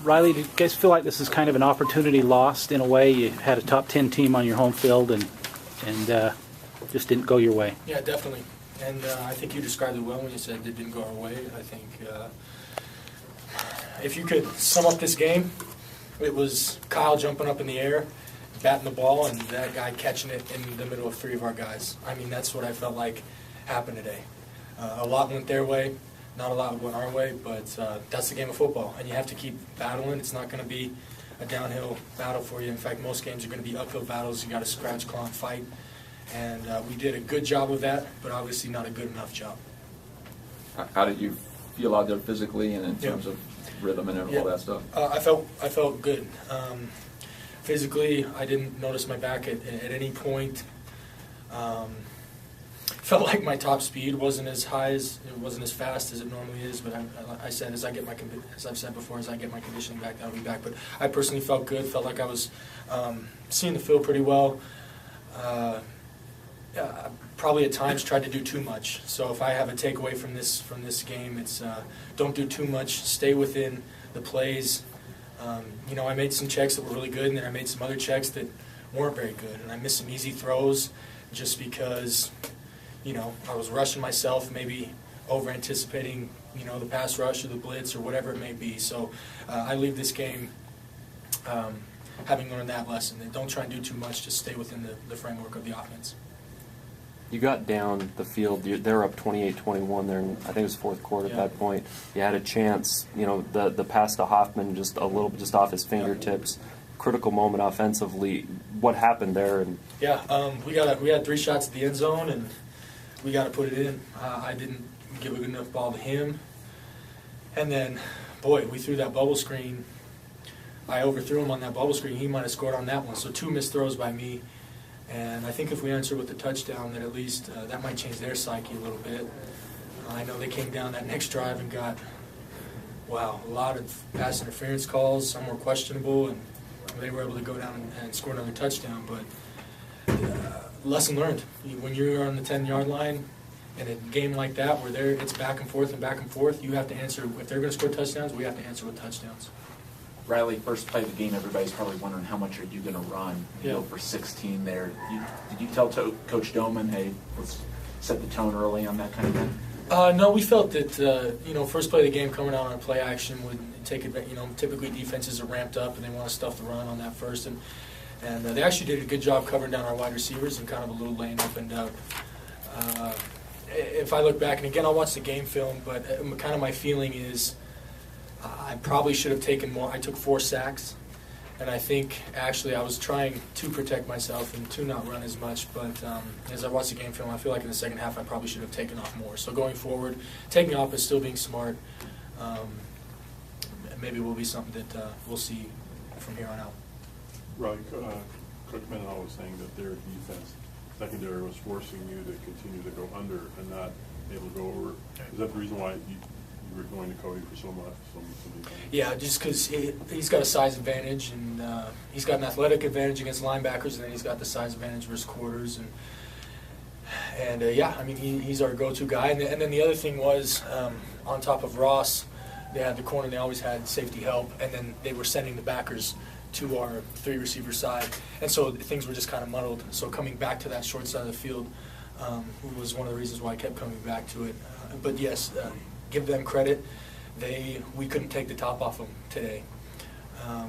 Riley, do you guys feel like this is kind of an opportunity lost in a way? You had a top 10 team on your home field and just didn't go your way. Yeah, definitely. And I think you described it well when you said it didn't go our way. I think if you could sum up this game, it was Kyle jumping up in the air, batting the ball, and that guy catching it in the middle of three of our guys. I mean, that's what I felt like happened today. A lot went their way, not a lot went our way, but that's the game of football, and you have to keep battling. It's not going to be a downhill battle for you. In fact, most games are going to be uphill battles. You got to scratch, claw, and fight. And we did a good job of that, but obviously not a good enough job. How did you feel out there physically and in terms of rhythm and all that stuff? I felt good. Physically, I didn't notice my back at any point. Felt like my top speed wasn't as high as it wasn't as fast as it normally is. But I said as I've said before, as I get my conditioning back, I'll be back. But I personally felt good. Felt like I was seeing the field pretty well. Probably at times tried to do too much. So if I have a takeaway from this game, it's don't do too much. Stay within the plays. I made some checks that were really good, and then I made some other checks that weren't very good, and I missed some easy throws just because I was rushing myself, maybe over anticipating the pass rush or the blitz or whatever it may be. So I leave this game having learned that lesson. That don't try and do too much. Just stay within the framework of the offense. You got down the field. They were up 28-21 there, and I think it was fourth quarter at that point. You had a chance. The pass to Hoffman just off his fingertips. Critical moment offensively. What happened there? And we had 3 shots at the end zone, and we got to put it in. I didn't give a good enough ball to him, and then, boy, we threw that bubble screen. I overthrew him on that bubble screen. He might have scored on that one. So 2 missed throws by me. And I think if we answer with the touchdown, that at least that might change their psyche a little bit. I know they came down that next drive and got, a lot of pass interference calls. Some were questionable, and they were able to go down and score another touchdown. But lesson learned. When you're on the 10-yard line in a game like that where it's back and forth, you have to answer. If they're going to score touchdowns, we have to answer with touchdowns. Riley, first play of the game, everybody's probably wondering how much are you going to run. You go for 16 there. Did you tell Coach Doman, hey, let's set the tone early on that kind of thing? No, we felt that first play of the game coming out on a play action would take it. Typically defenses are ramped up and they want to stuff the run on that first, and they actually did a good job covering down our wide receivers and kind of a little lane opened up. If I look back, and again I'll watch the game film, but kind of my feeling is I probably should have taken more. I took 4 sacks, and I think actually I was trying to protect myself and to not run as much. But as I watch the game film, I feel like in the second half I probably should have taken off more. So going forward, taking off is still being smart. Maybe will be something that we'll see from here on out. Right. Coach Mendenhall was saying that their defense secondary was forcing you to continue to go under and not able to go over. Is that the reason why you were going to Cody for so much? Yeah, just because he's got a size advantage, and he's got an athletic advantage against linebackers, and then he's got the size advantage versus quarters, and he's our go-to guy. And then the other thing was, on top of Ross, they had the corner. They always had safety help, and then they were sending the backers to our 3 receiver side, and so things were just kind of muddled. So coming back to that short side of the field was one of the reasons why I kept coming back to it. But yes. Give them credit. We couldn't take the top off them today.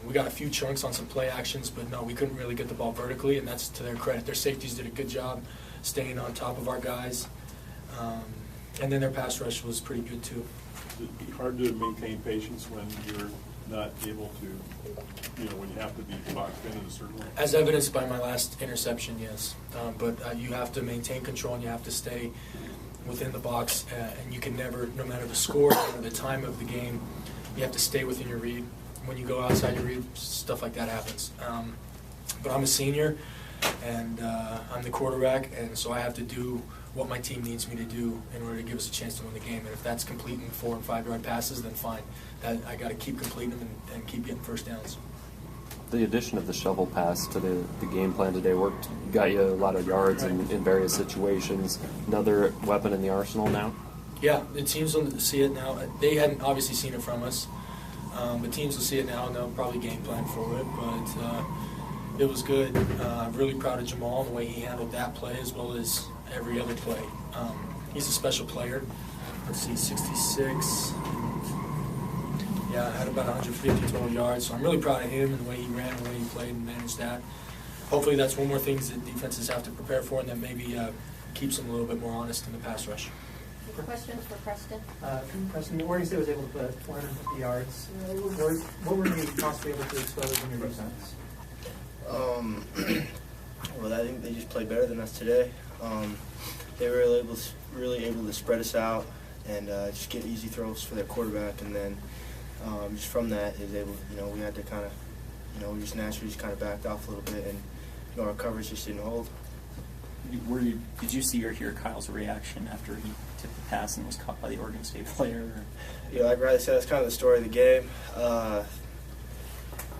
We got a few chunks on some play actions, but no, we couldn't really get the ball vertically, and that's to their credit. Their safeties did a good job staying on top of our guys, and then their pass rush was pretty good too. Is it hard to maintain patience when you're not able to, when you have to be boxed in at a certain way? As evidenced by my last interception, yes. But you have to maintain control, and you have to stay within the box, and you can never, no matter the score or the time of the game, you have to stay within your read. When you go outside your read, stuff like that happens. But I'm a senior, and I'm the quarterback, and so I have to do what my team needs me to do in order to give us a chance to win the game. And if that's completing 4- and 5-yard passes, then fine. I got to keep completing them and keep getting first downs. The addition of the shovel pass to the game plan today got you a lot of yards in various situations. Another weapon in the arsenal now? Yeah, the teams will see it now. They hadn't obviously seen it from us, but teams will see it now and they'll probably game plan for it. But it was good. I'm really proud of Jamal, the way he handled that play as well as every other play. He's a special player. Let's see, 66. Yeah, had about 150 total yards. So I'm really proud of him and the way he ran, the way he played and managed that. Hopefully that's one more thing that defenses have to prepare for, and that maybe keeps them a little bit more honest in the pass rush. Questions for Preston? Preston, Oregon State was able to put 450 yards. What were you possibly able to expose in your defense? Well, I think they just played better than us today. They were really able to spread us out and just get easy throws for their quarterback, and then just from that, is able. We had to kind of, we just naturally just kind of backed off a little bit, and our coverage just didn't hold. Did you see or hear Kyle's reaction after he tipped the pass and was caught by the Oregon State player? Yeah, like Riley said, that's kind of the story of the game.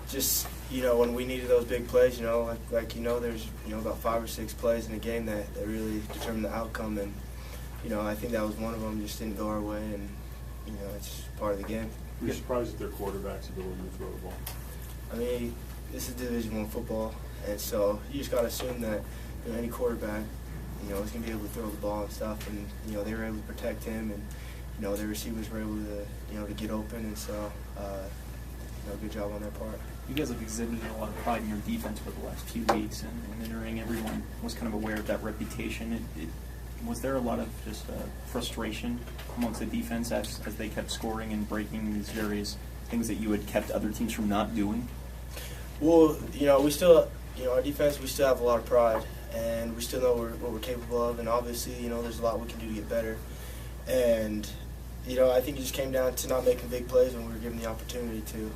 Just when we needed those big plays, there's about 5 or 6 plays in a game that really determine the outcome, and I think that was one of them. Just didn't go our way, and it's part of the game. Were you surprised at their quarterback's ability to throw the ball? I mean, this is Division I football, and so you just got to assume that any quarterback, is going to be able to throw the ball and stuff, and they were able to protect him, and their receivers were able to to get open, and so good job on their part. You guys have exhibited a lot of pride in your defense for the last few weeks, and in the ring, everyone was kind of aware of that reputation. Was there a lot of just frustration amongst the defense as they kept scoring and breaking these various things that you had kept other teams from not doing? Well, we still, our defense, we still have a lot of pride, and we still know what we're capable of, and obviously, there's a lot we can do to get better. And, I think it just came down to not making big plays when we were given the opportunity to.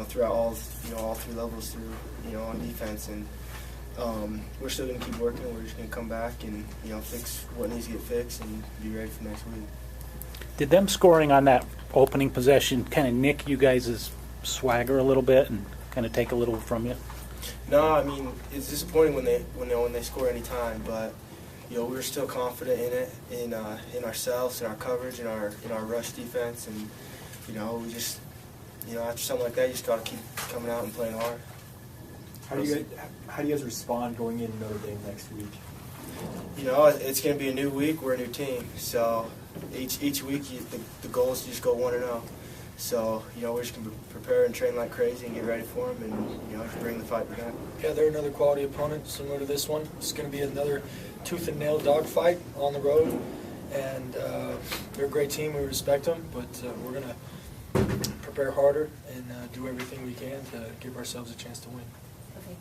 Throughout all 3 levels through, on defense, and we're still going to keep working. We're just going to come back and, fix what needs to get fixed and be ready for next week. Did them scoring on that opening possession kind of nick you guys' swagger a little bit and kind of take a little from you? No, I mean, it's disappointing when they score any time, but we were still confident in it, in ourselves, in our coverage, in our rush defense, and we just after something like that, you just got to keep coming out and playing hard. How do you guys respond going into Notre Dame next week? It's going to be a new week. We're a new team, so each week the goal is to just go 1-0. So we're just going to prepare and train like crazy and get ready for them, and just bring the fight to them. Yeah, they're another quality opponent similar to this one. It's going to be another tooth and nail dogfight on the road, and they're a great team. We respect them, but we're going to prepare harder and do everything we can to give ourselves a chance to win. Okay.